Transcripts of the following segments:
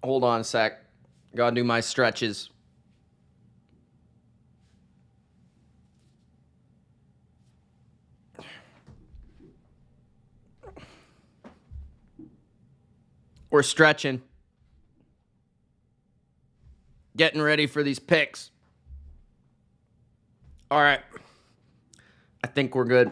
Hold on a sec. Gotta do my stretches. We're stretching. Getting ready for these picks. All right. I think we're good.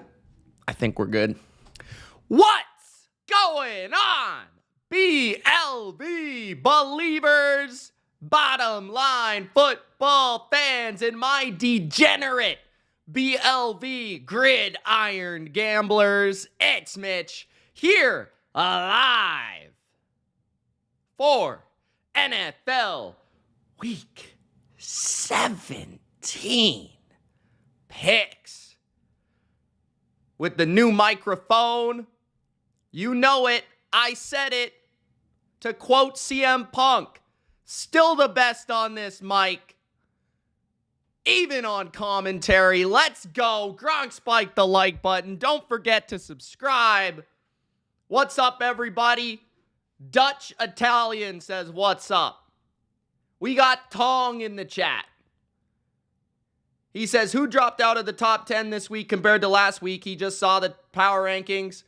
What's going on? BLV believers, bottom line football fans, and my degenerate BLV gridiron gamblers. It's Mitch here alive for NFL Week 17 picks. With the new microphone, you know it, I said it. To quote CM Punk, still the best on this mic. Even on commentary. Let's go. Gronk spike the like button. Don't forget to subscribe. What's up, everybody? Dutch Italian says, what's up? We got Tong in the chat. He says, who dropped out of the top 10 this week compared to last week? He just saw the power rankings.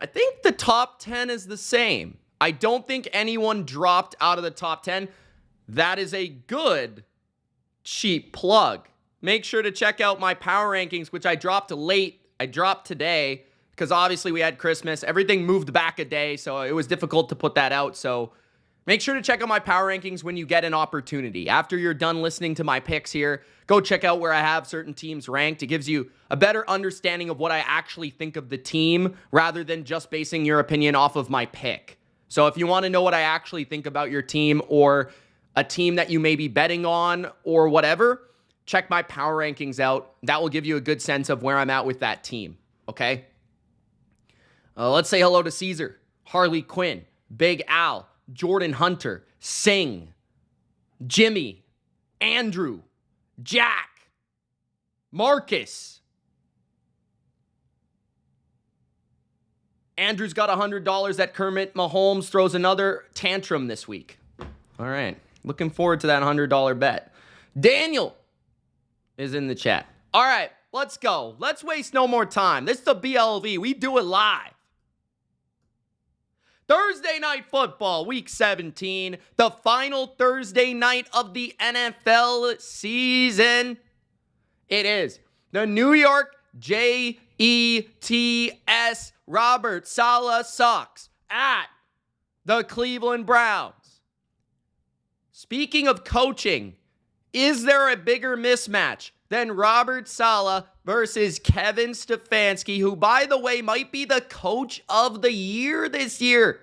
I think the top 10 is the same. I don't think anyone dropped out of the top 10. That is a good, cheap plug. Make sure to check out my power rankings, which I dropped late. I dropped today because obviously we had Christmas. Everything moved back a day, so it was difficult to put that out. So make sure to check out my power rankings when you get an opportunity. After you're done listening to my picks here, go check out where I have certain teams ranked. It gives you a better understanding of what I actually think of the team rather than just basing your opinion off of my pick. So if you want to know what I actually think about your team or a team that you may be betting on or whatever, check my power rankings out. That will give you a good sense of where I'm at with that team, okay? Let's say hello to Caesar, Harley Quinn, Big Al, Jordan Hunter, Singh, Jimmy, Andrew, Jack, Marcus. Andrew's got $100 that Kermit Mahomes throws another tantrum this week. All right. Looking forward to that $100 bet. Daniel is in the chat. All right. Let's go. Let's waste no more time. This is the BLV. We do it live. Thursday Night Football, Week 17. The final Thursday night of the NFL season. It is the New York Jets Robert Saleh sucks at the Cleveland Browns. Speaking of coaching, is there a bigger mismatch than Robert Saleh versus Kevin Stefanski, who, by the way, might be the coach of the year this year?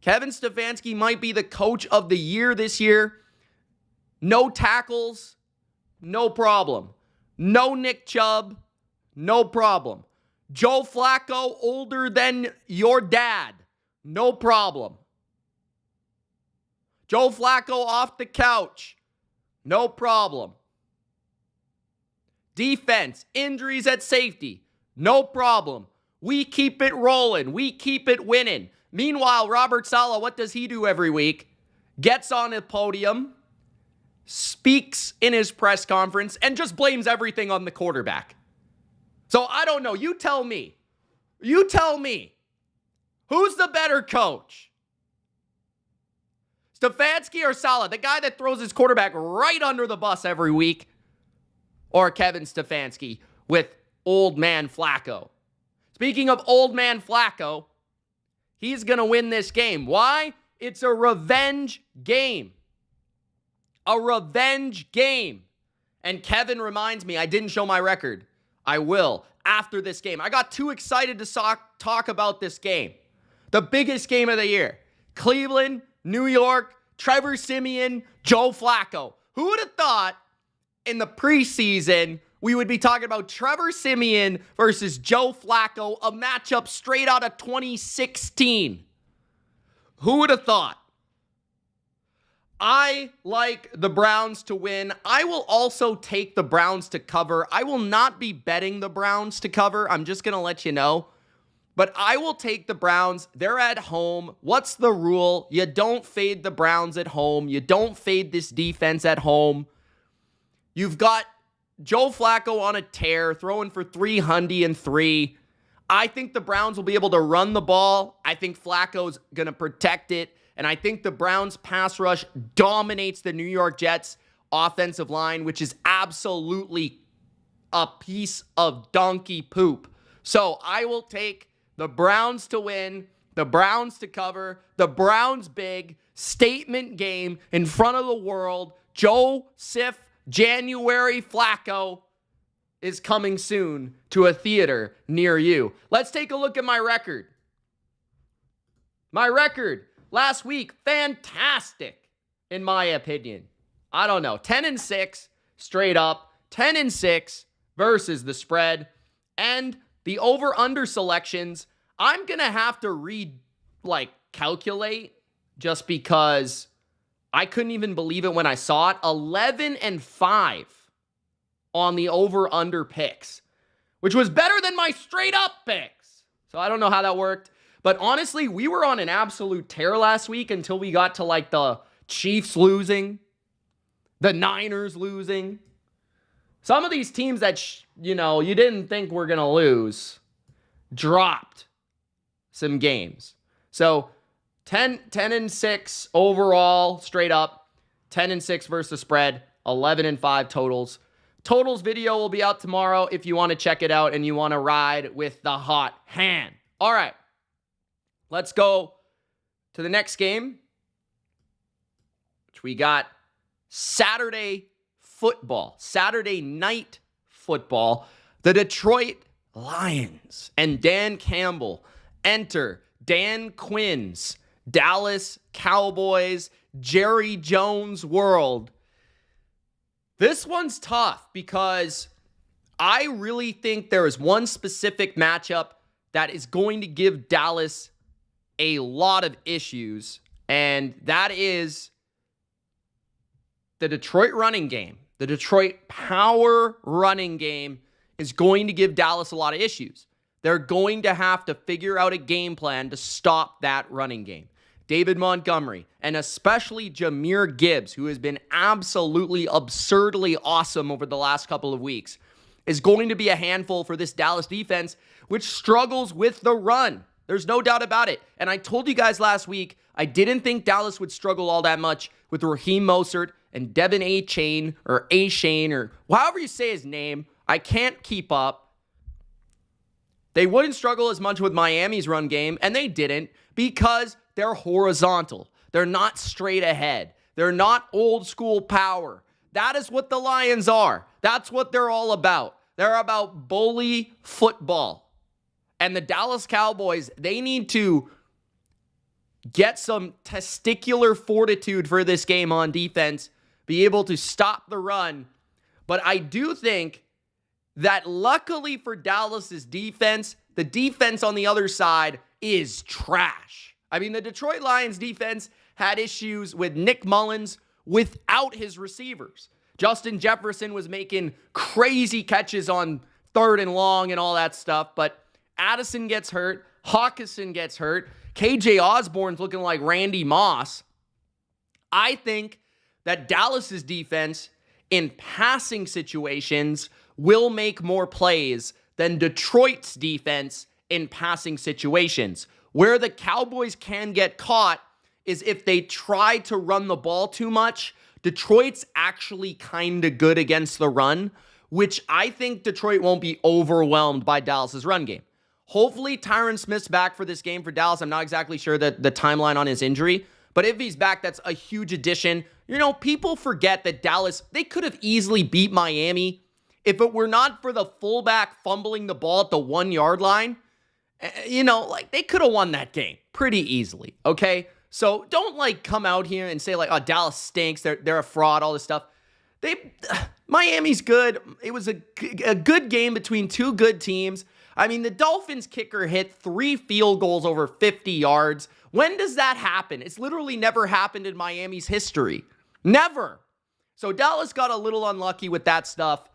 Kevin Stefanski might be the coach of the year this year. No tackles, no problem. No Nick Chubb, no problem. Joe Flacco, older than your dad, no problem. Joe Flacco off the couch, no problem. Defense, injuries at safety, no problem. We keep it rolling. We keep it winning. Meanwhile, Robert Saleh, what does he do every week? Gets on a podium, speaks in his press conference, and just blames everything on the quarterback. So I don't know. You tell me. You tell me. Who's the better coach? Stefanski or Saleh? The guy that throws his quarterback right under the bus every week? Or Kevin Stefanski with old man Flacco? Speaking of old man Flacco, he's going to win this game. Why? It's a revenge game. A revenge game. And Kevin reminds me, I didn't show my record. I will after this game. I got too excited to talk about this game. The biggest game of the year. Cleveland, New York, Trevor Siemian, Joe Flacco. Who would have thought in the preseason we would be talking about Trevor Siemian versus Joe Flacco, a matchup straight out of 2016? Who would have thought? I like the Browns to win. I will also take the Browns to cover. I will not be betting the Browns to cover. I'm just going to let you know. But I will take the Browns. They're at home. What's the rule? You don't fade the Browns at home. You don't fade this defense at home. You've got Joe Flacco on a tear, throwing for 303. I think the Browns will be able to run the ball. I think Flacco's going to protect it. And I think the Browns pass rush dominates the New York Jets offensive line, which is absolutely a piece of donkey poop. So I will take the Browns to win, the Browns to cover, the Browns big statement game in front of the world. Joseph January Flacco is coming soon to a theater near you. Let's take a look at my record. My record last week, fantastic in my opinion. I don't know, 10-6 straight up, 10-6 versus the spread, and the over-under selections, I'm going to have to calculate just because I couldn't even believe it when I saw it. 11-5 on the over-under picks, which was better than my straight-up picks. So I don't know how that worked. But honestly, we were on an absolute tear last week until we got to the Chiefs losing, the Niners losing. Some of these teams that, you didn't think were going to lose dropped some games. So 10-6 overall, straight up. 10-6 versus the spread. 11-5 totals. Totals video will be out tomorrow if you want to check it out and you want to ride with the hot hand. All right. Let's go to the next game, which we got Saturday football, Saturday night football. The Detroit Lions and Dan Campbell enter Dan Quinn's Dallas Cowboys, Jerry Jones world. This one's tough because I really think there is one specific matchup that is going to give Dallas a lot of issues, and that is the Detroit running game. The Detroit power running game is going to give Dallas a lot of issues. They're going to have to figure out a game plan to stop that running game. David Montgomery, and especially Jahmyr Gibbs, who has been absolutely absurdly awesome over the last couple of weeks, is going to be a handful for this Dallas defense, which struggles with the run. There's no doubt about it. And I told you guys last week, I didn't think Dallas would struggle all that much with Raheem Mostert and Devin A-Chain, or A-Shane, or however you say his name. I can't keep up. They wouldn't struggle as much with Miami's run game, and they didn't because they're horizontal. They're not straight ahead. They're not old school power. That is what the Lions are. That's what they're all about. They're about bully football. And the Dallas Cowboys, they need to get some testicular fortitude for this game on defense, be able to stop the run. But I do think that luckily for Dallas's defense, the defense on the other side is trash. I mean, the Detroit Lions defense had issues with Nick Mullins without his receivers. Justin Jefferson was making crazy catches on 3rd and long and all that stuff, but Addison gets hurt. Hawkinson gets hurt. KJ Osborne's looking like Randy Moss. I think that Dallas's defense in passing situations will make more plays than Detroit's defense in passing situations. Where the Cowboys can get caught is if they try to run the ball too much. Detroit's actually kind of good against the run, which I think Detroit won't be overwhelmed by Dallas's run game. Hopefully, Tyron Smith's back for this game for Dallas. I'm not exactly sure the timeline on his injury, but if he's back, that's a huge addition. People forget that Dallas, they could have easily beat Miami if it were not for the fullback fumbling the ball at the 1-yard line. They could have won that game pretty easily, okay? So don't come out here and say oh, Dallas stinks, they're a fraud, all this stuff. Miami's good. It was a good game between two good teams. I mean, the Dolphins kicker hit 3 field goals over 50 yards. When does that happen? It's literally never happened in Miami's history. Never. So Dallas got a little unlucky with that stuff.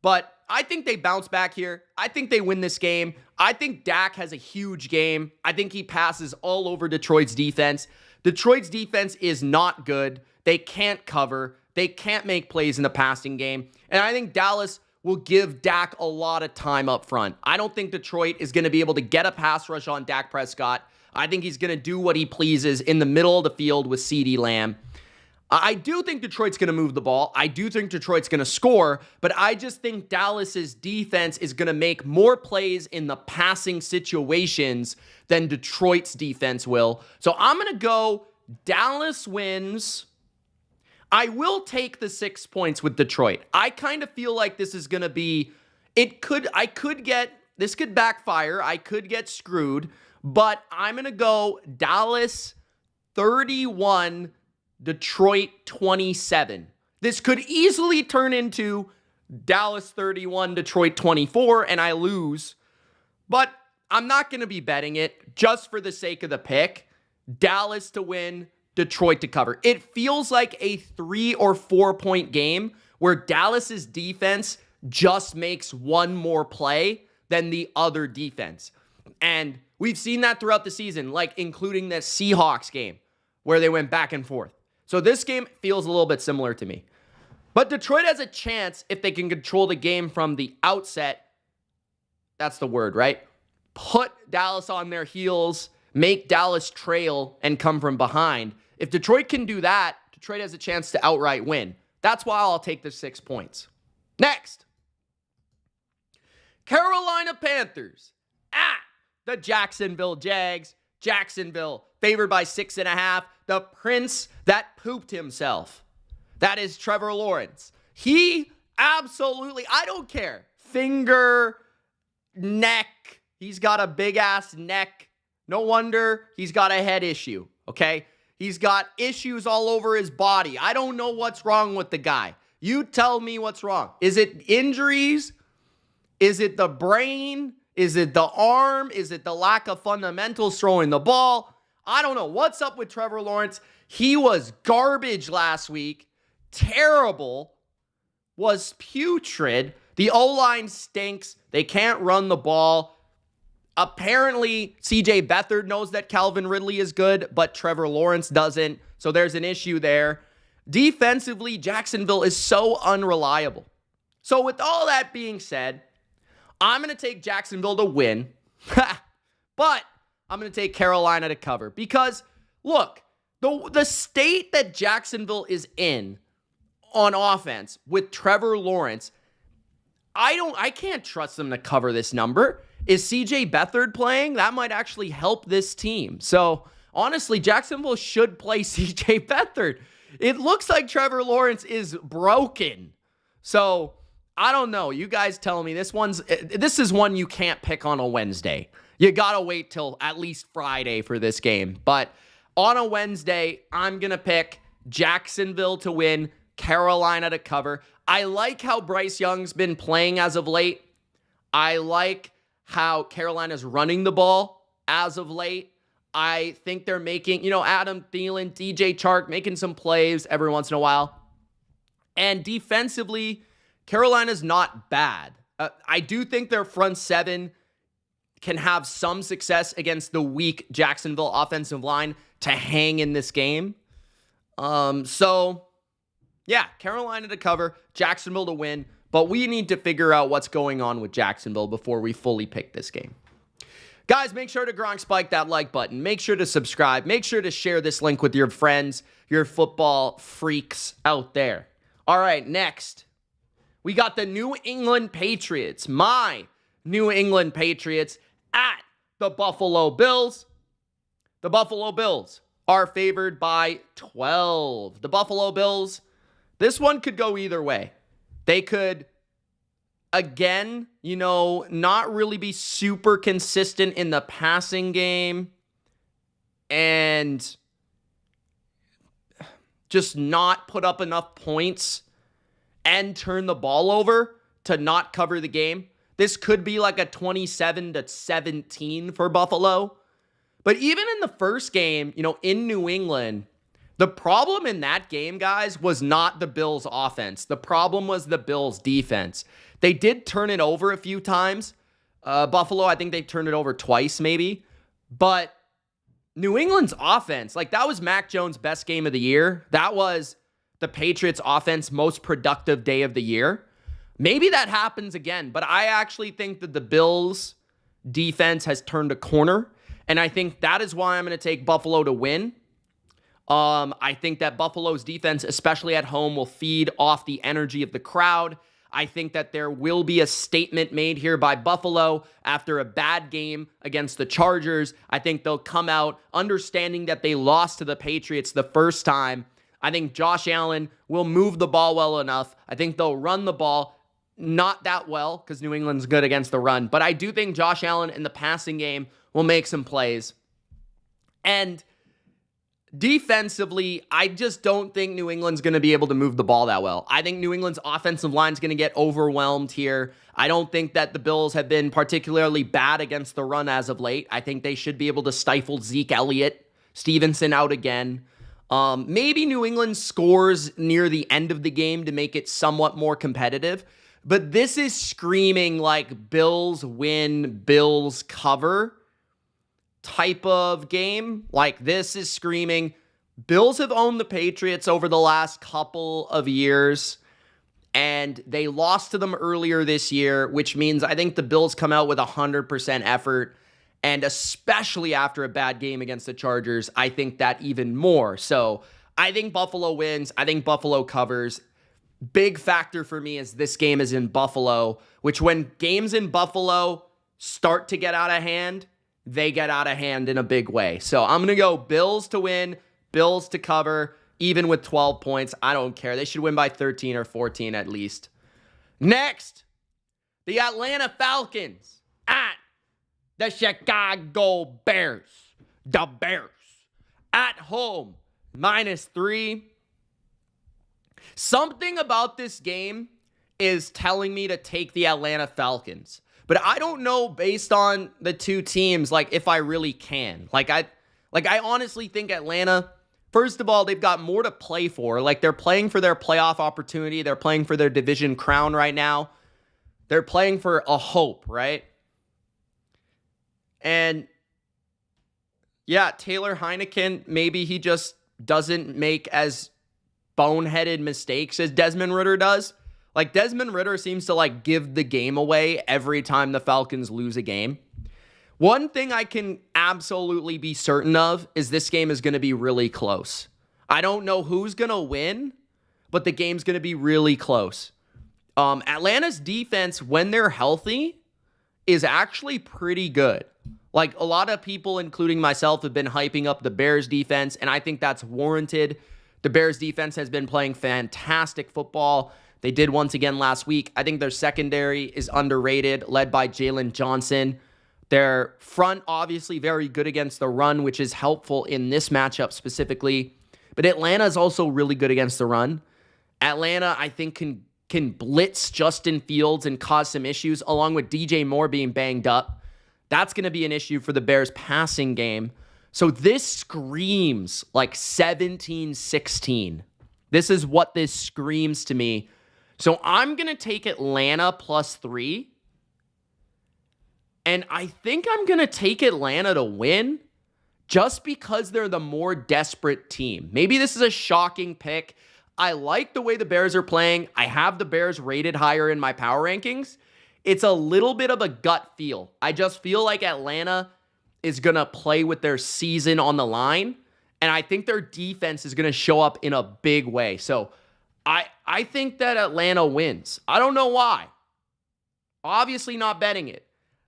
But I think they bounce back here. I think they win this game. I think Dak has a huge game. I think he passes all over Detroit's defense. Detroit's defense is not good. They can't cover. They can't make plays in the passing game. And I think Dallas will give Dak a lot of time up front. I don't think Detroit is going to be able to get a pass rush on Dak Prescott. I think he's going to do what he pleases in the middle of the field with CeeDee Lamb. I do think Detroit's going to move the ball. I do think Detroit's going to score, but I just think Dallas's defense is going to make more plays in the passing situations than Detroit's defense will. So I'm going to go Dallas wins. I will take the 6 points with Detroit. I kind of feel like this is going to be, this could backfire. I could get screwed, but I'm going to go Dallas 31, Detroit 27. This could easily turn into Dallas 31, Detroit 24, and I lose. But I'm not going to be betting it just for the sake of the pick. Dallas to win, Detroit to cover. It feels like a 3 or 4 point game where Dallas's defense just makes one more play than the other defense. And we've seen that throughout the season, like including the Seahawks game where they went back and forth. So this game feels a little bit similar to me. But Detroit has a chance if they can control the game from the outset. That's the word, right? Put Dallas on their heels, make Dallas trail, and come from behind. If Detroit can do that, Detroit has a chance to outright win. That's why I'll take the 6 points. Next, Carolina Panthers at the Jacksonville Jags. Jacksonville favored by 6.5. The prince that pooped himself. That is Trevor Lawrence. He absolutely, I don't care. Finger, neck. He's got a big ass neck. No wonder he's got a head issue, okay? He's got issues all over his body. I don't know what's wrong with the guy. You tell me what's wrong. Is it injuries? Is it the brain? Is it the arm? Is it the lack of fundamentals throwing the ball? I don't know. What's up with Trevor Lawrence? He was garbage last week. Terrible. Was putrid. The O-line stinks. They can't run the ball. Apparently, CJ Beathard knows that Calvin Ridley is good, but Trevor Lawrence doesn't. So there's an issue there. Defensively, Jacksonville is so unreliable. So with all that being said, I'm going to take Jacksonville to win. But I'm going to take Carolina to cover. Because, look, the state that Jacksonville is in on offense with Trevor Lawrence, I can't trust them to cover this number. Is CJ Beathard playing? That might actually help this team. So, honestly, Jacksonville should play CJ Beathard. It looks like Trevor Lawrence is broken. So, I don't know. You guys tell me. This is one you can't pick on a Wednesday. You got to wait till at least Friday for this game. But on a Wednesday, I'm going to pick Jacksonville to win, Carolina to cover. I like how Bryce Young's been playing as of late. I like how Carolina's running the ball as of late. I think they're making, Adam Thielen, DJ Chark making some plays every once in a while. And defensively, Carolina's not bad. I do think their front seven can have some success against the weak Jacksonville offensive line to hang in this game. So, Carolina to cover, Jacksonville to win, but we need to figure out what's going on with Jacksonville before we fully pick this game. Guys, make sure to Gronk spike that like button. Make sure to subscribe. Make sure to share this link with your friends, your football freaks out there. All right, next, we got the New England Patriots, my New England Patriots at the Buffalo Bills. The Buffalo Bills are favored by 12. The Buffalo Bills, this one could go either way. They could, again, not really be super consistent in the passing game and just not put up enough points and turn the ball over to not cover the game. This could be like a 27-17 for Buffalo. But even in the first game, in New England, the problem in that game, guys, was not the Bills' offense. The problem was the Bills' defense. They did turn it over a few times. Buffalo, I think they turned it over twice maybe. But New England's offense, like that was Mac Jones' best game of the year. That was the Patriots' offense most productive day of the year. Maybe that happens again, but I actually think that the Bills' defense has turned a corner, and I think that is why I'm going to take Buffalo to win. I think that Buffalo's defense, especially at home, will feed off the energy of the crowd. I think that there will be a statement made here by Buffalo after a bad game against the Chargers. I think they'll come out understanding that they lost to the Patriots the first time. I think Josh Allen will move the ball well enough. I think they'll run the ball not that well because New England's good against the run. But I do think Josh Allen in the passing game will make some plays. And defensively, I just don't think New England's going to be able to move the ball that well. I think New England's offensive line is going to get overwhelmed here. I don't think that the Bills have been particularly bad against the run as of late. I think they should be able to stifle Zeke Elliott. Stevenson out again. Maybe New England scores near the end of the game to make it somewhat more competitive. But this is screaming like Bills win, Bills cover type of game. Like this is screaming. Bills have owned the Patriots over the last couple of years, and they lost to them earlier this year, which means I think the Bills come out with 100% effort, and especially after a bad game against the Chargers, I think that even more. So I think Buffalo wins. I think Buffalo covers. Big factor for me is this game is in Buffalo, which when games in Buffalo start to get out of hand, they get out of hand in a big way. So I'm going to go Bills to win, Bills to cover, even with 12 points. I don't care. They should win by 13 or 14 at least. Next, the Atlanta Falcons at the Chicago Bears. The Bears at home, -3. Something about this game is telling me to take the Atlanta Falcons. But I don't know based on the two teams, like if I really can. I honestly think Atlanta, first of all, they've got more to play for. Like they're playing for their playoff opportunity. They're playing for their division crown right now. They're playing for a hope, right? And yeah, Taylor Heineken, maybe he just doesn't make as boneheaded mistakes as Desmond Ridder does. Like Desmond Ridder seems to like give the game away every time the Falcons lose a game. One thing I can absolutely be certain of is this game is going to be really close. I don't know who's going to win, but the game's going to be really close. Atlanta's defense, when they're healthy, is actually pretty good. Like a lot of people, including myself, have been hyping up the Bears defense, and I think that's warranted. The Bears defense has been playing fantastic football. They did once again last week. I think their secondary is underrated, led by Jalen Johnson. Their front, obviously, very good against the run, which is helpful in this matchup specifically. But Atlanta is also really good against the run. Atlanta, I think, can blitz Justin Fields and cause some issues, along with DJ Moore being banged up. That's going to be an issue for the Bears' passing game. So this screams like 17-16. This is what this screams to me. So I'm going to take Atlanta +3. And I think I'm going to take Atlanta to win just because they're the more desperate team. Maybe this is a shocking pick. I like the way the Bears are playing. I have the Bears rated higher in my power rankings. It's a little bit of a gut feel. I just feel like Atlanta is going to play with their season on the line. And I think their defense is going to show up in a big way. So I think that Atlanta wins. I don't know why. Obviously not betting it.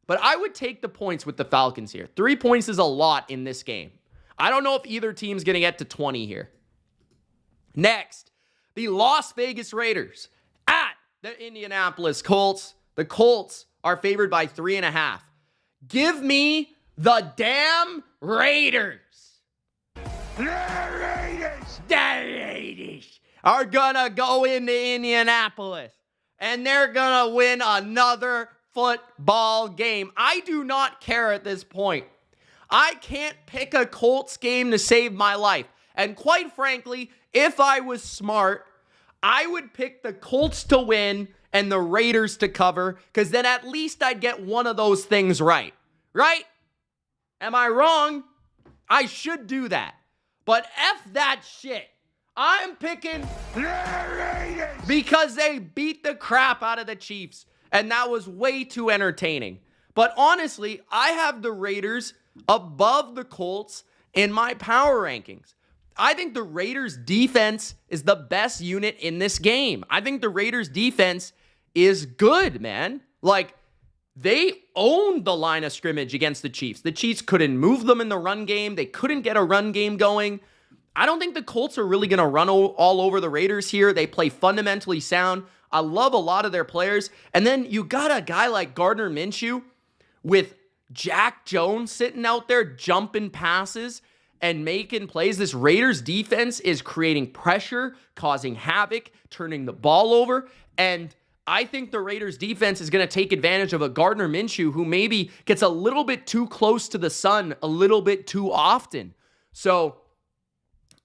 But I would take the points with the Falcons here. 3 points is a lot in this game. I don't know if either team's going to get to 20 here. Next, the Las Vegas Raiders at the Indianapolis Colts. The Colts are favored by 3.5. Give me the damn Raiders. The Raiders are gonna go into Indianapolis and they're gonna win another football game. I do not care at this point. I can't pick a Colts game to save my life. And quite frankly, if I was smart, I would pick the Colts to win and the Raiders to cover, because then at least I'd get one of those things right. Right? Am I wrong? I should do that. But F that shit. I'm picking because they beat the crap out of the Chiefs, and that was way too entertaining. But honestly, I have the Raiders above the Colts in my power rankings. I think the Raiders defense is the best unit in this game. I think the Raiders defense is good, man. Like, they owned the line of scrimmage against the Chiefs. The Chiefs couldn't move them in the run game. They couldn't get a run game going. I don't think the Colts are really going to run all over the Raiders here. They play fundamentally sound. I love a lot of their players. And then you got a guy like Gardner Minshew with Jack Jones sitting out there jumping passes and making plays. This Raiders defense is creating pressure, causing havoc, turning the ball over. And I think the Raiders defense is going to take advantage of a Gardner Minshew who maybe gets a little bit too close to the sun a little bit too often. So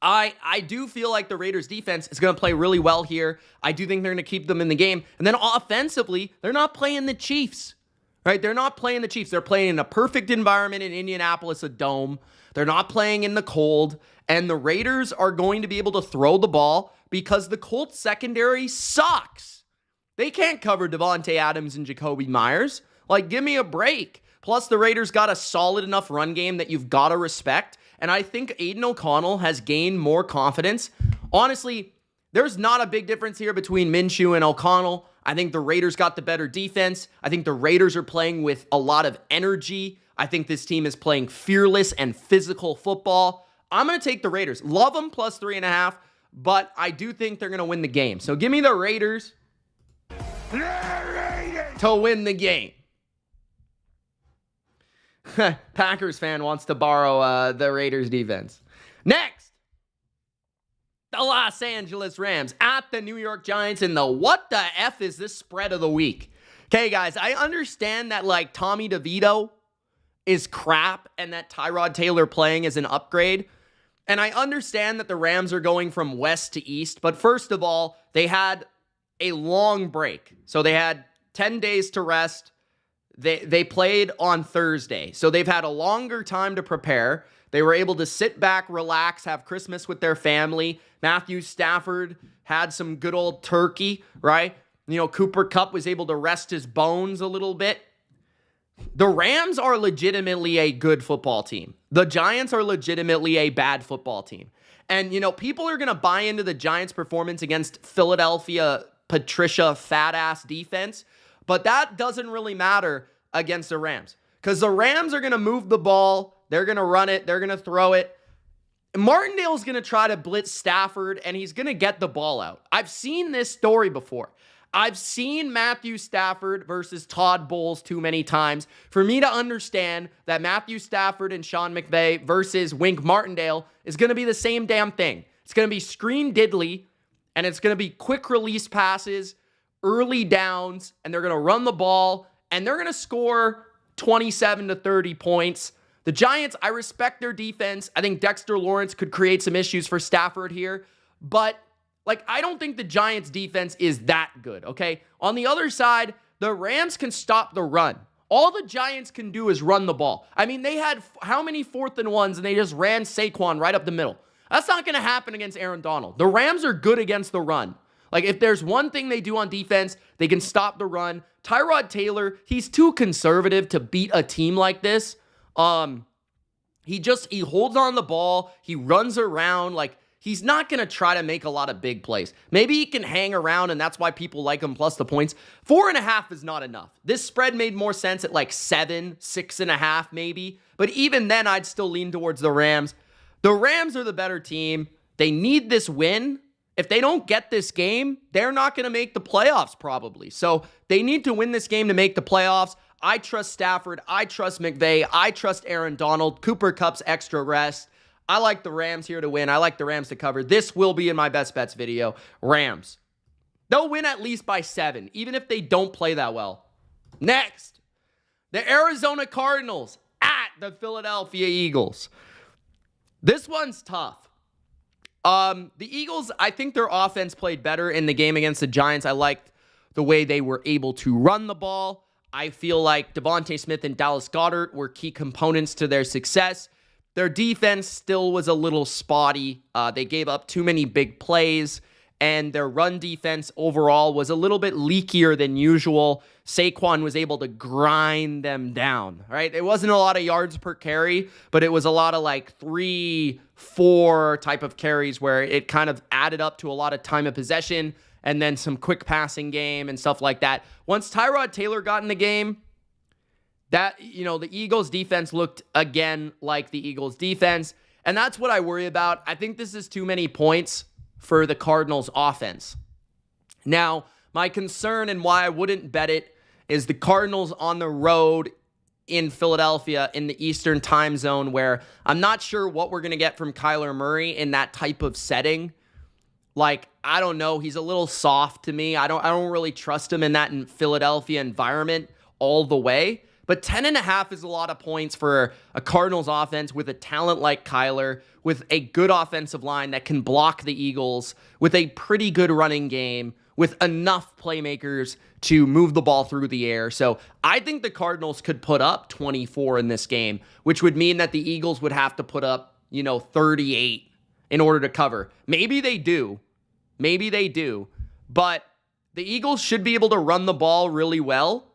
I do feel like the Raiders defense is going to play really well here. I do think they're going to keep them in the game. And then offensively, they're not playing the Chiefs, right? They're not playing the Chiefs. They're playing in a perfect environment in Indianapolis, a dome. They're not playing in the cold. And the Raiders are going to be able to throw the ball because the Colts secondary sucks. They can't cover Devontae Adams and Jacoby Myers. Like, give me a break. Plus, the Raiders got a solid enough run game that you've got to respect. And I think Aiden O'Connell has gained more confidence. Honestly, there's not a big difference here between Minshew and O'Connell. I think the Raiders got the better defense. I think the Raiders are playing with a lot of energy. I think this team is playing fearless and physical football. I'm going to take the Raiders. Love them plus 3.5, but I do think they're going to win the game. So give me the Raiders to win the game. Packers fan wants to borrow the Raiders defense. Next, the Los Angeles Rams at the New York Giants in the what the F is this spread of the week? Okay, guys, I understand that like Tommy DeVito is crap and that Tyrod Taylor playing is an upgrade. And I understand that the Rams are going from west to east. But first of all, they had a long break. So they had 10 days to rest. They played on Thursday, so they've had a longer time to prepare. They were able to sit back, relax, have Christmas with their family. Matthew Stafford had some good old turkey, right? You know, Cooper Kupp was able to rest his bones a little bit. The Rams are legitimately a good football team. The Giants are legitimately a bad football team. And, you know, people are going to buy into the Giants' performance against Philadelphia Patricia fat-ass defense. But that doesn't really matter against the Rams because the Rams are going to move the ball. They're going to run it. They're going to throw it. Martindale's going to try to blitz Stafford, and he's going to get the ball out. I've seen this story before. I've seen Matthew Stafford versus Todd Bowles too many times for me to understand that Matthew Stafford and Sean McVay versus Wink Martindale is going to be the same damn thing. It's going to be screen diddly, and it's going to be quick release passes, early downs, and they're going to run the ball, and they're going to score 27 to 30 points. The Giants, I respect their defense. I think Dexter Lawrence could create some issues for Stafford here, but like, I don't think the Giants defense is that good, okay? On the other side, the Rams can stop the run. All the Giants can do is run the ball. I mean, they had how many 4th and 1s, and they just ran Saquon right up the middle. That's not going to happen against Aaron Donald. The Rams are good against the run. Like, if there's one thing they do on defense, they can stop the run. Tyrod Taylor, he's too conservative to beat a team like this. He holds on the ball. He runs around. Like, he's not going to try to make a lot of big plays. Maybe he can hang around, and that's why people like him plus the points. 4.5 is not enough. This spread made more sense at like 7, 6.5 maybe. But even then, I'd still lean towards the Rams. The Rams are the better team. They need this win. If they don't get this game, they're not going to make the playoffs probably. So they need to win this game to make the playoffs. I trust Stafford. I trust McVay. I trust Aaron Donald. Cooper Kupp's extra rest. I like the Rams here to win. I like the Rams to cover. This will be in my best bets video. Rams. They'll win at least by 7, even if they don't play that well. Next, the Arizona Cardinals at the Philadelphia Eagles. This one's tough. The Eagles, I think their offense played better in the game against the Giants. I liked the way they were able to run the ball. I feel like Devontae Smith and Dallas Goedert were key components to their success. Their defense still was a little spotty. They gave up too many big plays, and their run defense overall was a little bit leakier than usual. Saquon was able to grind them down, right? It wasn't a lot of yards per carry, but it was a lot of like 3, 4 type of carries where it kind of added up to a lot of time of possession and then some quick passing game and stuff like that. Once Tyrod Taylor got in the game, that, the Eagles defense looked again like the Eagles defense, and that's what I worry about. I think this is too many points for the Cardinals offense. Now, my concern and why I wouldn't bet it is the Cardinals on the road in Philadelphia in the Eastern time zone, where I'm not sure what we're going to get from Kyler Murray in that type of setting. Like, I don't know. He's a little soft to me. I don't really trust him in that Philadelphia environment all the way. But 10.5 is a lot of points for a Cardinals offense with a talent like Kyler, with a good offensive line that can block the Eagles, with a pretty good running game, with enough playmakers to move the ball through the air. So I think the Cardinals could put up 24 in this game, which would mean that the Eagles would have to put up, 38 in order to cover. Maybe they do. But the Eagles should be able to run the ball really well.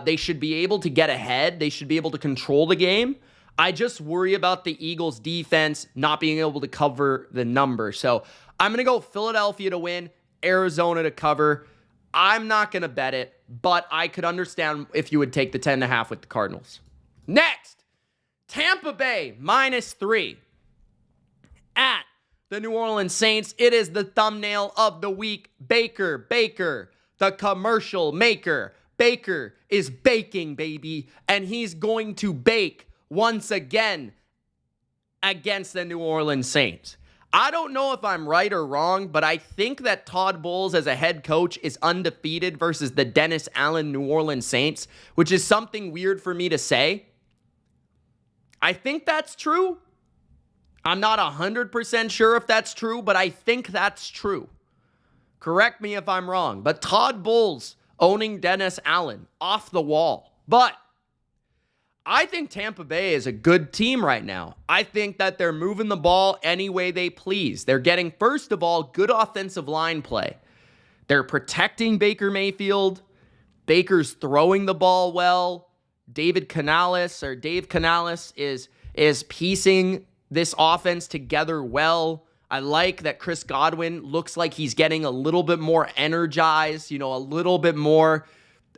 They should be able to get ahead. They should be able to control the game. I just worry about the Eagles defense not being able to cover the number. So I'm going to go Philadelphia to win, Arizona to cover. I'm not going to bet it, but I could understand if you would take the 10.5 with the Cardinals. Next, Tampa Bay -3 at the New Orleans Saints. It is the thumbnail of the week. Baker, the commercial maker. Baker is baking, baby, and he's going to bake once again against the New Orleans Saints. I don't know if I'm right or wrong, but I think that Todd Bowles as a head coach is undefeated versus the Dennis Allen New Orleans Saints, which is something weird for me to say. I think that's true. I'm not 100% sure if that's true, but I think that's true. Correct me if I'm wrong, but Todd Bowles owning Dennis Allen, off the wall. But I think Tampa Bay is a good team right now. I think that they're moving the ball any way they please. They're getting, first of all, good offensive line play. They're protecting Baker Mayfield. Baker's throwing the ball well. Dave Canales is piecing this offense together well. I like that Chris Godwin looks like he's getting a little bit more energized, a little bit more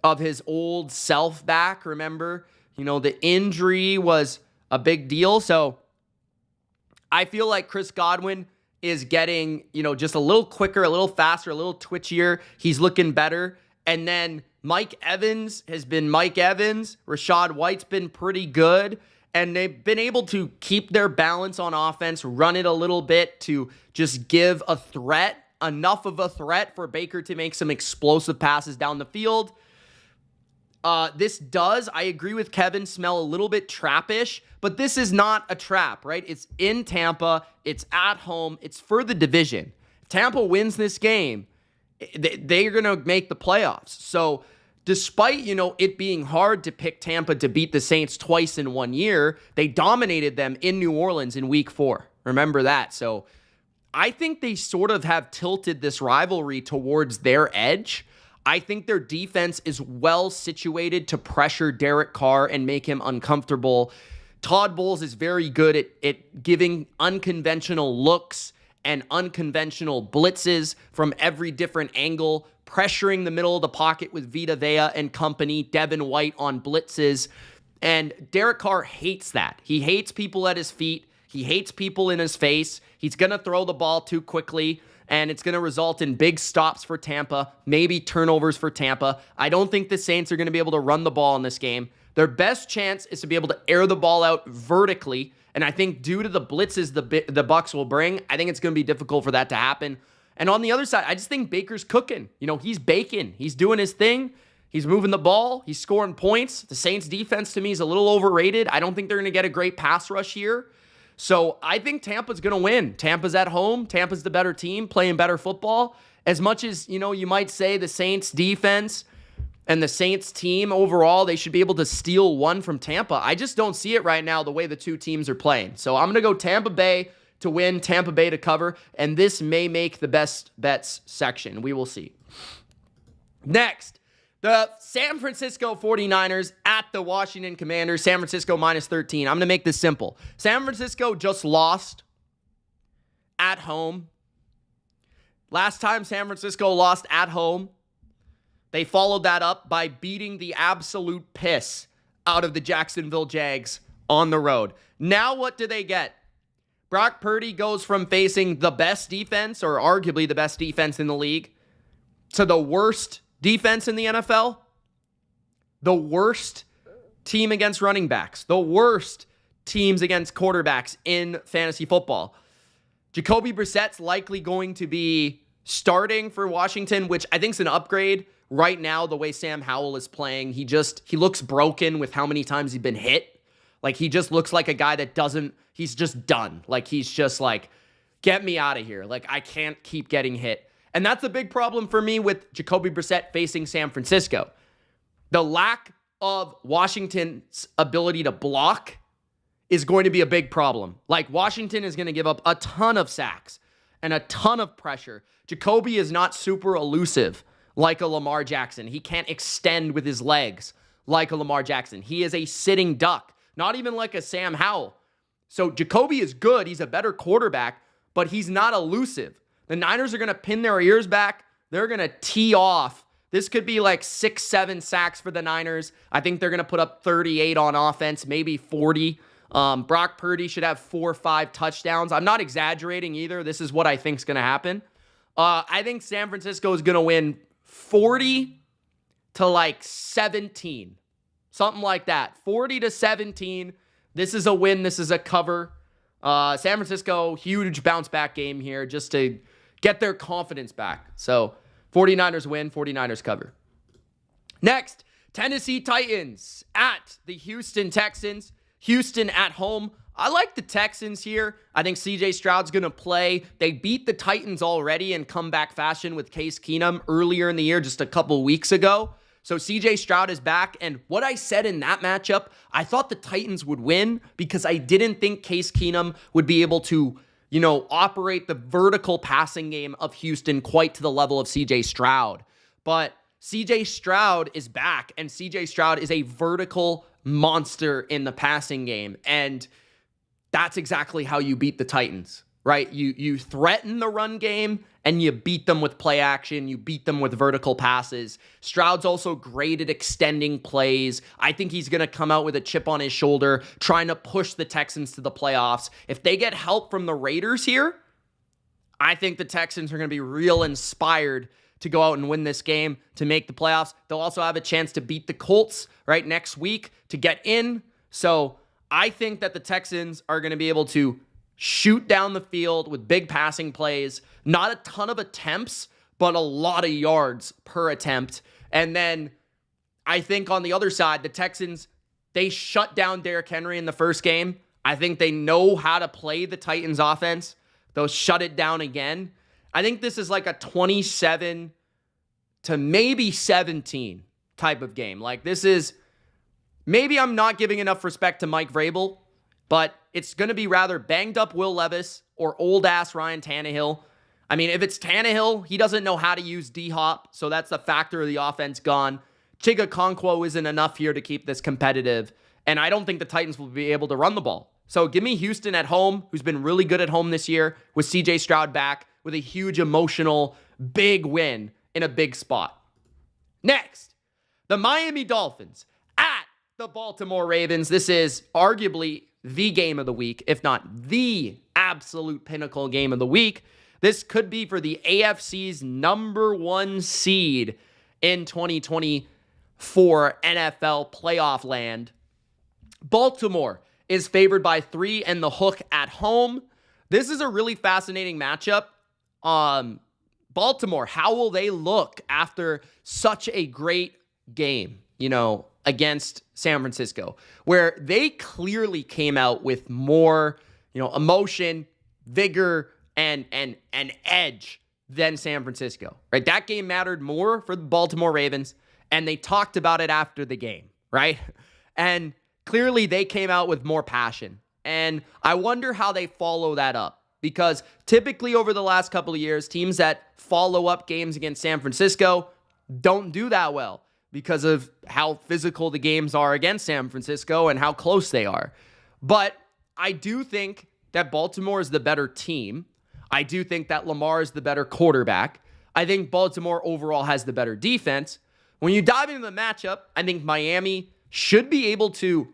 of his old self back. Remember, the injury was a big deal. So I feel like Chris Godwin is getting, just a little quicker, a little faster, a little twitchier. He's looking better. And then Mike Evans has been Mike Evans. Rachaad White's been pretty good. And they've been able to keep their balance on offense, run it a little bit to just give a threat, enough of a threat for Baker to make some explosive passes down the field. This does, I agree with Kevin, smell a little bit trappish, but this is not a trap, right? It's in Tampa. It's at home. It's for the division. If Tampa wins this game, they're going to make the playoffs. So despite, it being hard to pick Tampa to beat the Saints twice in 1 year, they dominated them in New Orleans in week 4. Remember that. So I think they sort of have tilted this rivalry towards their edge. I think their defense is well situated to pressure Derek Carr and make him uncomfortable. Todd Bowles is very good at giving unconventional looks and unconventional blitzes from every different angle, pressuring the middle of the pocket with Vita Vea and company, Devin White on blitzes. And Derek Carr hates that. He hates people at his feet. He hates people in his face. He's going to throw the ball too quickly, and it's going to result in big stops for Tampa, maybe turnovers for Tampa. I don't think the Saints are going to be able to run the ball in this game. Their best chance is to be able to air the ball out vertically, and I think due to the blitzes the Bucs will bring, I think it's going to be difficult for that to happen. And on the other side, I just think Baker's cooking. He's baking. He's doing his thing. He's moving the ball. He's scoring points. The Saints defense to me is a little overrated. I don't think they're going to get a great pass rush here. So I think Tampa's going to win. Tampa's at home. Tampa's the better team, playing better football. As much as, you might say the Saints defense and the Saints team overall, they should be able to steal one from Tampa. I just don't see it right now the way the two teams are playing. So I'm going to go Tampa Bay to win, Tampa Bay to cover, and this may make the best bets section. We will see. Next, the San Francisco 49ers at the Washington Commanders. San Francisco -13. I'm going to make this simple. San Francisco just lost at home. Last time San Francisco lost at home, they followed that up by beating the absolute piss out of the Jacksonville Jags on the road. Now what do they get? Brock Purdy goes from facing the best defense, or arguably the best defense in the league, to the worst defense in the NFL, the worst team against running backs, the worst teams against quarterbacks in fantasy football. Jacoby Brissett's likely going to be starting for Washington, which I think is an upgrade. Right now, the way Sam Howell is playing, he looks broken with how many times he's been hit. Like, he just looks like a guy that he's just done. Like, he's just like, get me out of here. Like, I can't keep getting hit. And that's a big problem for me with Jacoby Brissett facing San Francisco. The lack of Washington's ability to block is going to be a big problem. Like, Washington is going to give up a ton of sacks and a ton of pressure. Jacoby is not super elusive like a Lamar Jackson. He can't extend with his legs like a Lamar Jackson. He is a sitting duck, not even like a Sam Howell. So Jacoby is good. He's a better quarterback, but he's not elusive. The Niners are going to pin their ears back. They're going to tee off. This could be like 6-7 sacks for the Niners. I think they're going to put up 38 on offense, maybe 40. Brock Purdy should have 4 or 5 touchdowns. I'm not exaggerating either. This is what I think is going to happen. I think San Francisco is going to win 40 to like 17. Something like that. 40 to 17. This is a win. This is a cover. San Francisco, huge bounce back game here just to get their confidence back. So 49ers win, 49ers cover. Next, Tennessee Titans at the Houston Texans. Houston at home. I like the Texans here. I think CJ Stroud's going to play. They beat the Titans already in comeback fashion with Case Keenum earlier in the year, just a couple weeks ago. So CJ Stroud is back. And what I said in that matchup, I thought the Titans would win because I didn't think Case Keenum would be able to, operate the vertical passing game of Houston quite to the level of CJ Stroud. But CJ Stroud is back, and CJ Stroud is a vertical monster in the passing game. And that's exactly how you beat the Titans, right? You threaten the run game and you beat them with play action. You beat them with vertical passes. Stroud's also great at extending plays. I think he's going to come out with a chip on his shoulder, trying to push the Texans to the playoffs. If they get help from the Raiders here, I think the Texans are going to be real inspired to go out and win this game to make the playoffs. They'll also have a chance to beat the Colts right next week to get in. So I think that the Texans are going to be able to shoot down the field with big passing plays, not a ton of attempts, but a lot of yards per attempt. And then I think on the other side, the Texans, they shut down Derrick Henry in the first game. I think they know how to play the Titans offense. They'll shut it down again. I think this is like a 27 to maybe 17 type of game. Like, this is, maybe I'm not giving enough respect to Mike Vrabel, but it's going to be rather banged up Will Levis or old ass Ryan Tannehill. I mean, if it's Tannehill, he doesn't know how to use D-Hop, so that's the factor of the offense gone. Chiga Okonkwo isn't enough here to keep this competitive, and I don't think the Titans will be able to run the ball. So give me Houston at home, who's been really good at home this year, with CJ Stroud back, with a huge emotional, big win in a big spot. Next, the Miami Dolphins at the Baltimore Ravens. This is arguably the game of the week, if not the absolute pinnacle game of the week. This could be for the AFC's number 1 seed in 2024 NFL playoff land. Baltimore is favored by 3 and the hook at home. This is a really fascinating matchup. Baltimore, how will they look after such a great game, against San Francisco, where they clearly came out with more, emotion, vigor, and edge than San Francisco, right? That game mattered more for the Baltimore Ravens, and they talked about it after the game, right? And clearly they came out with more passion. And I wonder how they follow that up, because typically over the last couple of years, teams that follow up games against San Francisco don't do that well because of how physical the games are against San Francisco and how close they are. But I do think that Baltimore is the better team. I do think that Lamar is the better quarterback. I think Baltimore overall has the better defense. When you dive into the matchup, I think Miami should be able to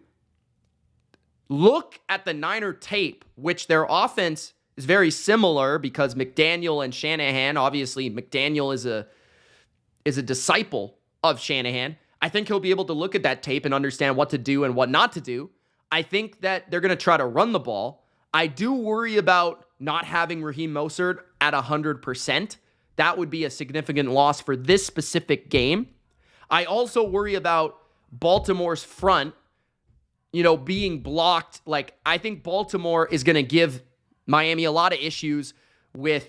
look at the Niner tape, which their offense is very similar because McDaniel and Shanahan, obviously McDaniel is a disciple of Shanahan. I think he'll be able to look at that tape and understand what to do and what not to do. I think that they're going to try to run the ball. I do worry about not having Raheem Mostert at 100%. That would be a significant loss for this specific game. I also worry about Baltimore's front, being blocked. Like, I think Baltimore is going to give Miami a lot of issues with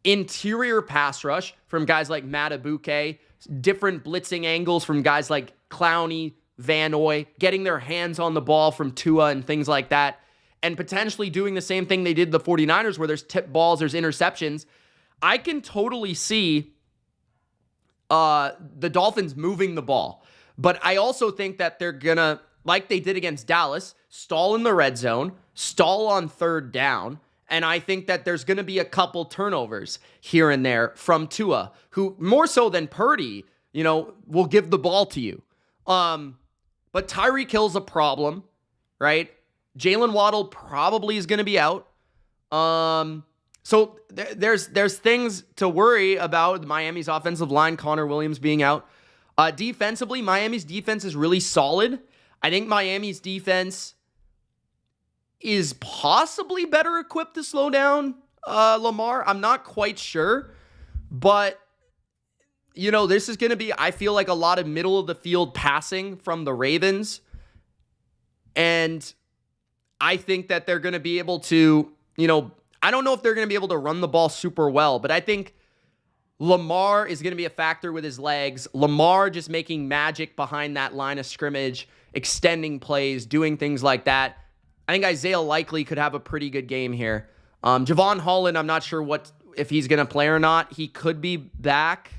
interior pass rush from guys like Madubuike, different blitzing angles from guys like Clowney, Van Noy, getting their hands on the ball from Tua and things like that, and potentially doing the same thing they did the 49ers where there's tip balls, there's interceptions. I can totally see the Dolphins moving the ball. But I also think that they're going to, like they did against Dallas, stall in the red zone, stall on third down, and I think that there's going to be a couple turnovers here and there from Tua, who more so than Purdy, will give the ball to you. But Tyreek Hill's a problem, right? Jalen Waddle probably is going to be out. So there's things to worry about. Miami's offensive line, Connor Williams being out. Defensively, Miami's defense is really solid. I think Miami's defense is possibly better equipped to slow down Lamar. I'm not quite sure. But, this is going to be, I feel like, a lot of middle of the field passing from the Ravens. And I think that they're going to be able to, I don't know if they're going to be able to run the ball super well, but I think Lamar is going to be a factor with his legs. Lamar just making magic behind that line of scrimmage, extending plays, doing things like that. I think Isaiah Likely could have a pretty good game here. Javon Holland, I'm not sure if he's going to play or not. He could be back.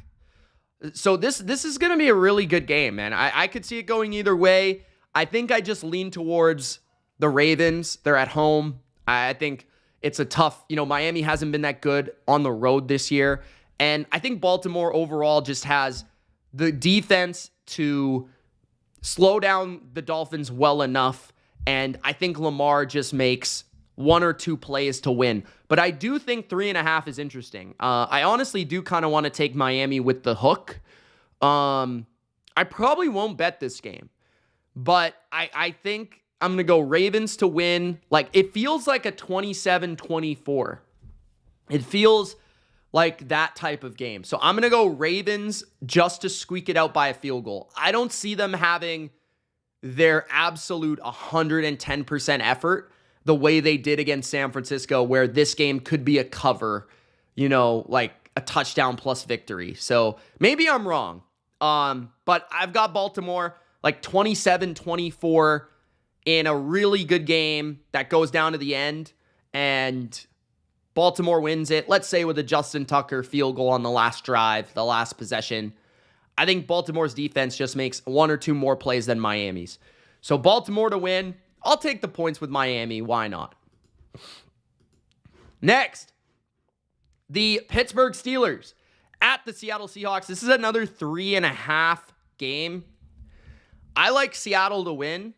So this is going to be a really good game, man. I could see it going either way. I think I just lean towards the Ravens. They're at home. I think it's a tough, Miami hasn't been that good on the road this year. And I think Baltimore overall just has the defense to slow down the Dolphins well enough. And I think Lamar just makes one or two plays to win. But I do think 3.5 is interesting. I honestly do kind of want to take Miami with the hook. I probably won't bet this game. But I think I'm going to go Ravens to win. Like, it feels like a 27-24. It feels like that type of game. So I'm going to go Ravens just to squeak it out by a field goal. I don't see them having their absolute 110% effort the way they did against San Francisco, where this game could be a cover, like a touchdown plus victory. So maybe I'm wrong. But I've got Baltimore like 27-24 in a really good game that goes down to the end, and Baltimore wins it, let's say with a Justin Tucker field goal on the last drive, the last possession. I think Baltimore's defense just makes one or two more plays than Miami's. So Baltimore to win. I'll take the points with Miami. Why not? Next, the Pittsburgh Steelers at the Seattle Seahawks. This is another 3.5 game. I like Seattle to win.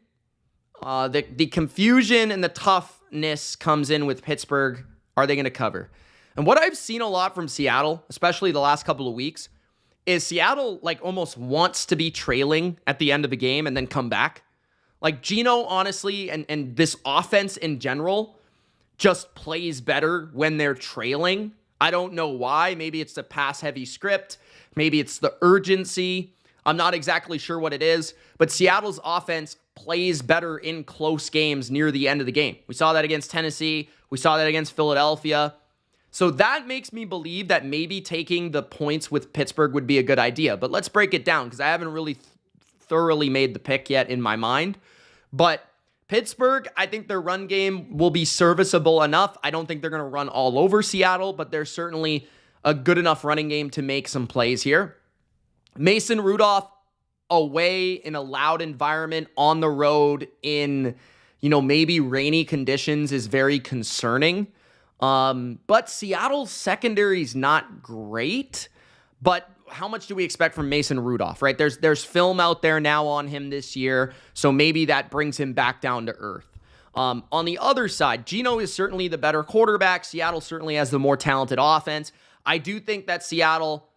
The confusion and the toughness comes in with Pittsburgh. Are they going to cover? And what I've seen a lot from Seattle, especially the last couple of weeks, is Seattle like almost wants to be trailing at the end of the game and then come back. Like Geno, honestly, and this offense in general just plays better when they're trailing. I don't know why. Maybe it's the pass-heavy script. Maybe it's the urgency. I'm not exactly sure what it is. But Seattle's offense plays better in close games near the end of the game. We saw that against Tennessee. We saw that against Philadelphia. So that makes me believe that maybe taking the points with Pittsburgh would be a good idea. But let's break it down because I haven't really thoroughly made the pick yet in my mind. But Pittsburgh, I think their run game will be serviceable enough. I don't think they're going to run all over Seattle, but there's certainly a good enough running game to make some plays here. Mason Rudolph away in a loud environment on the road in, maybe rainy conditions is very concerning. But Seattle's secondary is not great. But how much do we expect from Mason Rudolph, right? There's film out there now on him this year, so maybe that brings him back down to earth. On the other side, Geno is certainly the better quarterback. Seattle certainly has the more talented offense. I do think that Seattle,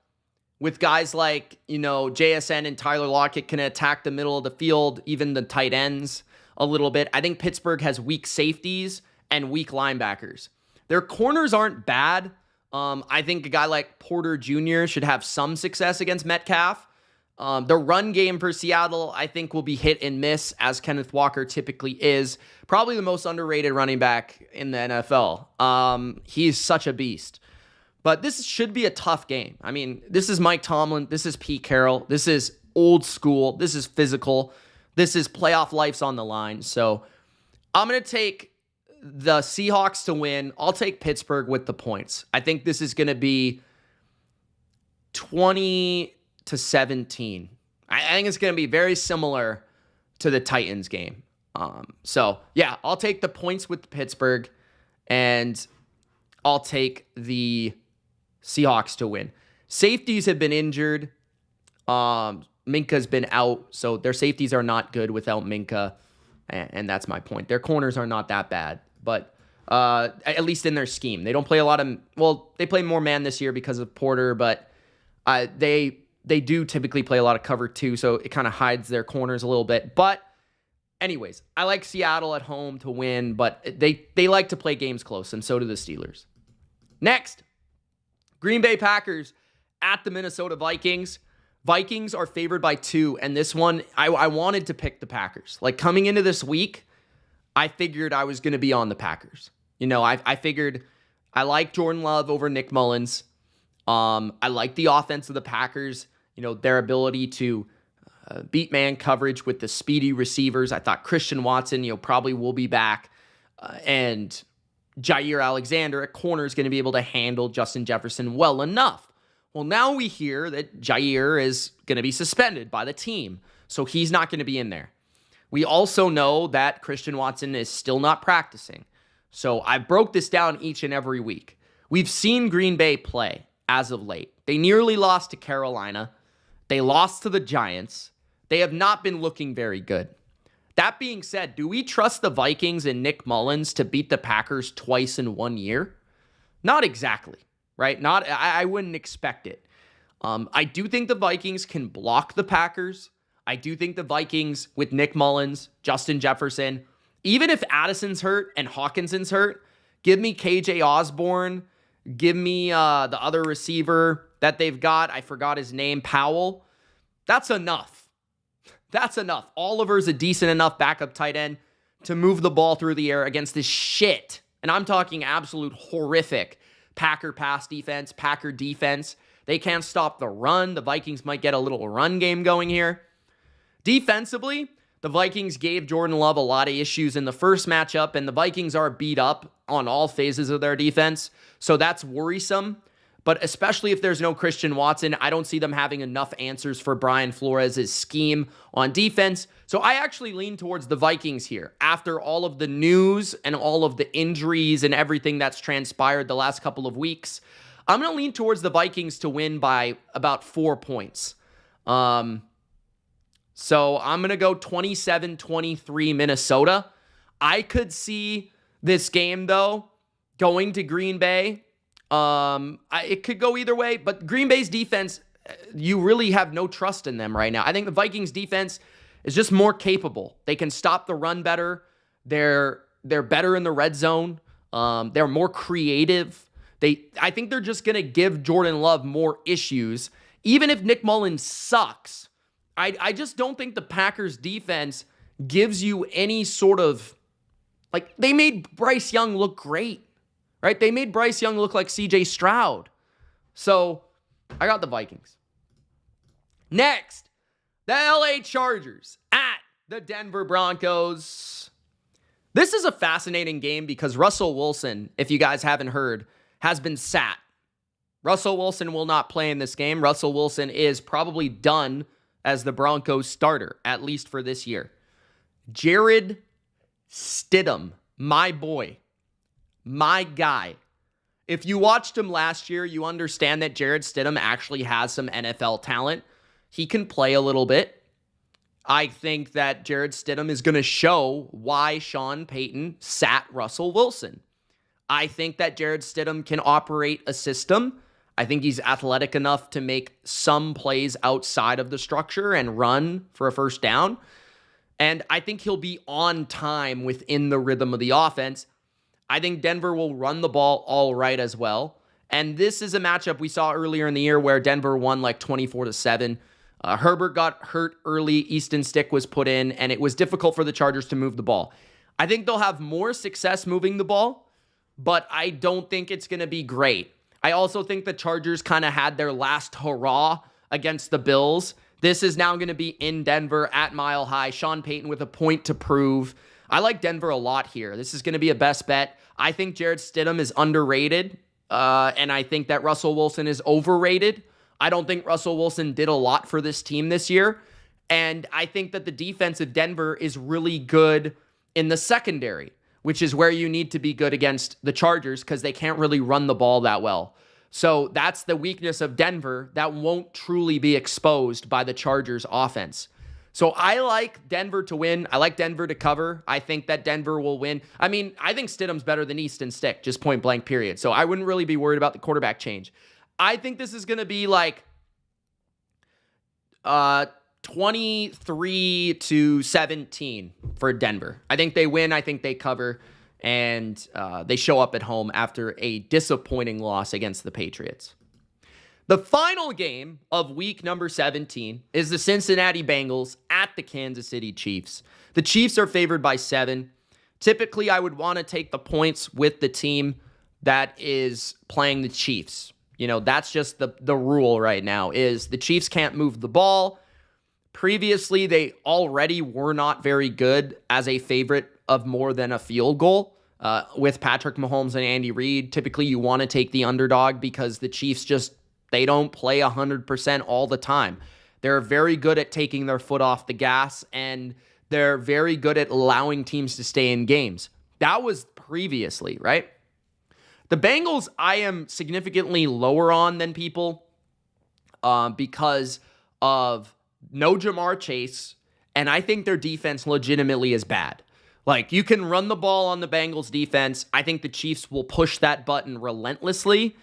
with guys like, JSN and Tyler Lockett, can attack the middle of the field, even the tight ends a little bit. I think Pittsburgh has weak safeties and weak linebackers. Their corners aren't bad. I think a guy like Porter Jr. should have some success against Metcalf. The run game for Seattle, I think, will be hit and miss, as Kenneth Walker typically is. Probably the most underrated running back in the NFL. He's such a beast. But this should be a tough game. I mean, this is Mike Tomlin. This is Pete Carroll. This is old school. This is physical. This is playoff life's on the line. So I'm going to take the Seahawks to win. I'll take Pittsburgh with the points. I think this is going to be 20-17. I think it's going to be very similar to the Titans game. I'll take the points with Pittsburgh, and I'll take the Seahawks to win. Safeties have been injured. Minka's been out, so their safeties are not good without Minka, and that's my point. Their corners are not that bad, but at least in their scheme. They don't play a lot of, they play more man this year because of Porter, but they do typically play a lot of cover too, so it kind of hides their corners a little bit. But anyways, I like Seattle at home to win, but they like to play games close, and so do the Steelers. Next, Green Bay Packers at the Minnesota Vikings. Vikings are favored by 2, and this one, I wanted to pick the Packers. Like, coming into this week, I figured I was going to be on the Packers. I figured I like Jordan Love over Nick Mullins. I like the offense of the Packers, their ability to beat man coverage with the speedy receivers. I thought Christian Watson, probably will be back. And Jair Alexander at corner is going to be able to handle Justin Jefferson well enough. Well, now we hear that Jair is going to be suspended by the team, so he's not going to be in there. We also know that Christian Watson is still not practicing. So I broke this down each and every week. We've seen Green Bay play as of late. They nearly lost to Carolina. They lost to the Giants. They have not been looking very good. That being said, do we trust the Vikings and Nick Mullins to beat the Packers twice in 1 year? Not exactly, right? I wouldn't expect it. I do think the Vikings can block the Packers. I do think the Vikings with Nick Mullins, Justin Jefferson, even if Addison's hurt and Hawkinson's hurt, give me KJ Osborne, give me the other receiver that they've got. I forgot his name, Powell. That's enough. That's enough. Oliver's a decent enough backup tight end to move the ball through the air against this shit, and I'm talking absolute horrific Packer pass defense, Packer defense. They can't stop the run. The Vikings might get a little run game going here. Defensively, the Vikings gave Jordan Love a lot of issues in the first matchup, and the Vikings are beat up on all phases of their defense, so that's worrisome. But especially if there's no Christian Watson, I don't see them having enough answers for Brian Flores' scheme on defense. So I actually lean towards the Vikings here. After all of the news and all of the injuries and everything that's transpired the last couple of weeks, I'm going to lean towards the Vikings to win by about 4 points. So I'm going to go 27-23 Minnesota. I could see this game, though, going to Green Bay. It could go either way, but Green Bay's defense, you really have no trust in them right now. I think the Vikings defense is just more capable. They can stop the run better. They're better in the red zone. They're more creative. I think they're just going to give Jordan Love more issues. Even if Nick Mullins sucks, I just don't think the Packers defense gives you any sort of, they made Bryce Young look great. right? They made Bryce Young look like CJ Stroud. So I got the Vikings. Next, the LA Chargers at the Denver Broncos. This is a fascinating game because Russell Wilson, if you guys haven't heard, has been sat. Russell Wilson will not play in this game. Russell Wilson is probably done as the Broncos starter, at least for this year. Jared Stidham, my boy, my guy. If you watched him last year, you understand that Jared Stidham actually has some NFL talent. He can play a little bit. I think that Jared Stidham is going to show why Sean Payton sat Russell Wilson. I think that Jared Stidham can operate a system. I think he's athletic enough to make some plays outside of the structure and run for a first down. And I think he'll be on time within the rhythm of the offense. I think Denver will run the ball all right as well. And this is a matchup we saw earlier in the year where Denver won like 24-7. Herbert got hurt early. Easton Stick was put in, and it was difficult for the Chargers to move the ball. I think they'll have more success moving the ball, but I don't think it's going to be great. I also think the Chargers kind of had their last hurrah against the Bills. This is now going to be in Denver at Mile High. Sean Payton with a point to prove. I like Denver a lot here. This is going to be a best bet. I think Jared Stidham is underrated, and I think that Russell Wilson is overrated. I don't think Russell Wilson did a lot for this team this year, and I think that the defense of Denver is really good in the secondary, which is where you need to be good against the Chargers because they can't really run the ball that well. So that's the weakness of Denver that won't truly be exposed by the Chargers offense. So I like Denver to win. I like Denver to cover. I think that Denver will win. I mean, I think Stidham's better than Easton Stick, just point blank period. So I wouldn't really be worried about the quarterback change. I think this is going to be like 23-17 for Denver. I think they win. I think they cover. And they show up at home after a disappointing loss against the Patriots. The final game of week number 17 is the Cincinnati Bengals at the Kansas City Chiefs. The Chiefs are favored by 7. Typically, I would want to take the points with the team that is playing the Chiefs. You know, that's just the rule right now is the Chiefs can't move the ball. Previously, they already were not very good as a favorite of more than a field goal with Patrick Mahomes and Andy Reid. Typically, you want to take the underdog because the Chiefs they don't play 100% all the time. They're very good at taking their foot off the gas, and they're very good at allowing teams to stay in games. That was previously, right? The Bengals, I am significantly lower on than people because of no Jamar Chase, and I think their defense legitimately is bad. Like, you can run the ball on the Bengals defense. I think the Chiefs will push that button relentlessly,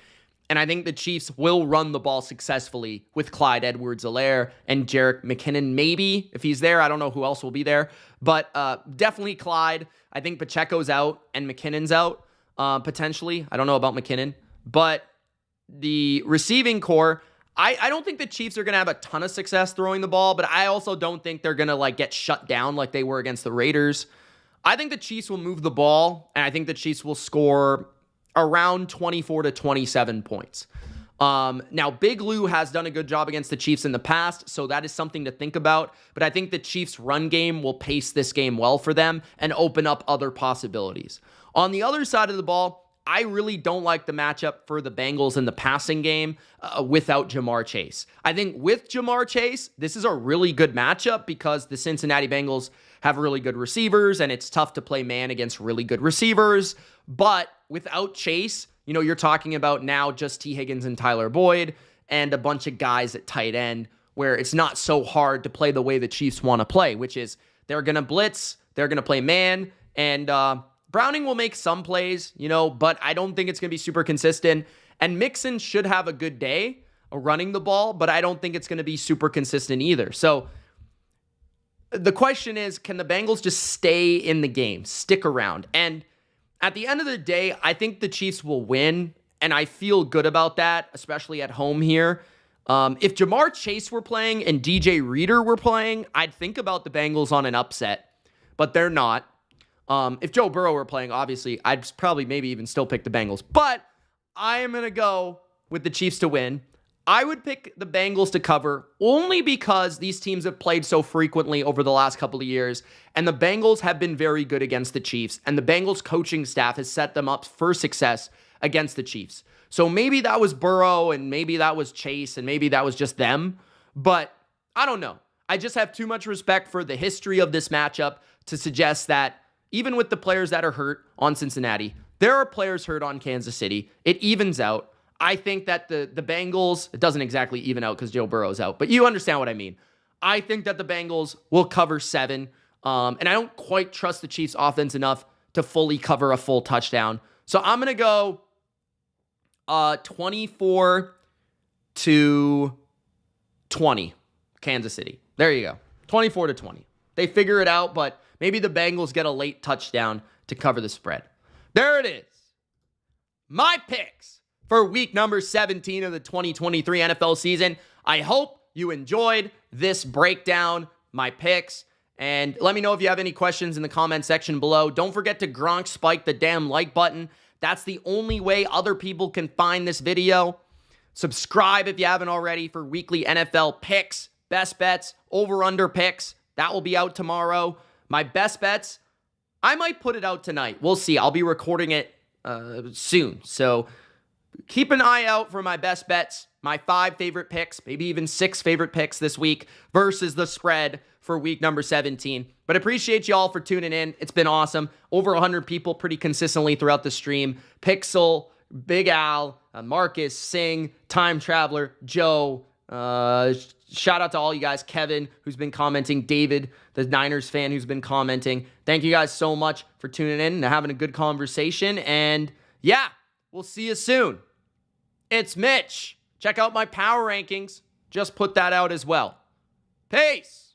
and I think the Chiefs will run the ball successfully with Clyde Edwards-Helaire and Jerick McKinnon, maybe, if he's there. I don't know who else will be there, but definitely Clyde. I think Pacheco's out and McKinnon's out, potentially. I don't know about McKinnon, but the receiving core, I don't think the Chiefs are going to have a ton of success throwing the ball, but I also don't think they're going to get shut down like they were against the Raiders. I think the Chiefs will move the ball, and I think the Chiefs will score around 24 to 27 points. Now, Big Lou has done a good job against the Chiefs in the past, so that is something to think about. But I think the Chiefs' run game will pace this game well for them and open up other possibilities. On the other side of the ball, I really don't like the matchup for the Bengals in the passing game without Jamar Chase. I think with Jamar Chase, this is a really good matchup because the Cincinnati Bengals have really good receivers, and it's tough to play man against really good receivers. But without Chase, you're talking about now just T. Higgins and Tyler Boyd and a bunch of guys at tight end where it's not so hard to play the way the Chiefs want to play, which is they're going to blitz, they're going to play man, and Browning will make some plays, but I don't think it's going to be super consistent. And Mixon should have a good day running the ball, but I don't think it's going to be super consistent either. So the question is, can the Bengals just stay in the game, stick around? And at the end of the day, I think the Chiefs will win, and I feel good about that, especially at home here. If Jamar Chase were playing and DJ Reader were playing, I'd think about the Bengals on an upset, but they're not. If Joe Burrow were playing, obviously, I'd probably maybe even still pick the Bengals. But I am going to go with the Chiefs to win. I would pick the Bengals to cover only because these teams have played so frequently over the last couple of years, and the Bengals have been very good against the Chiefs, and the Bengals coaching staff has set them up for success against the Chiefs. So maybe that was Burrow, and maybe that was Chase, and maybe that was just them, but I don't know. I just have too much respect for the history of this matchup to suggest that even with the players that are hurt on Cincinnati, there are players hurt on Kansas City. It evens out. I think that the Bengals, it doesn't exactly even out because Joe Burrow's out, but you understand what I mean. I think that the Bengals will cover 7, and I don't quite trust the Chiefs offense enough to fully cover a full touchdown. So I'm going to go 24-20, Kansas City. There you go. 24-20. They figure it out, but maybe the Bengals get a late touchdown to cover the spread. There it is. My picks for week number 17 of the 2023 NFL season. I hope you enjoyed this breakdown, my picks, and let me know if you have any questions in the comment section below. Don't forget to Gronk spike the damn like button. That's the only way other people can find this video. Subscribe if you haven't already for weekly NFL picks, best bets, over-under picks. That will be out tomorrow. My best bets, I might put it out tonight. We'll see. I'll be recording it soon, so keep an eye out for my best bets, my 5 favorite picks, maybe even 6 favorite picks this week versus the spread for week number 17. But appreciate you all for tuning in. It's been awesome. Over 100 people pretty consistently throughout the stream. Pixel, Big Al, Marcus, Singh, Time Traveler, Joe. Shout out to all you guys. Kevin, who's been commenting. David, the Niners fan, who's been commenting. Thank you guys so much for tuning in and having a good conversation. And yeah, we'll see you soon. It's Mitch. Check out my power rankings. Just put that out as well. Peace.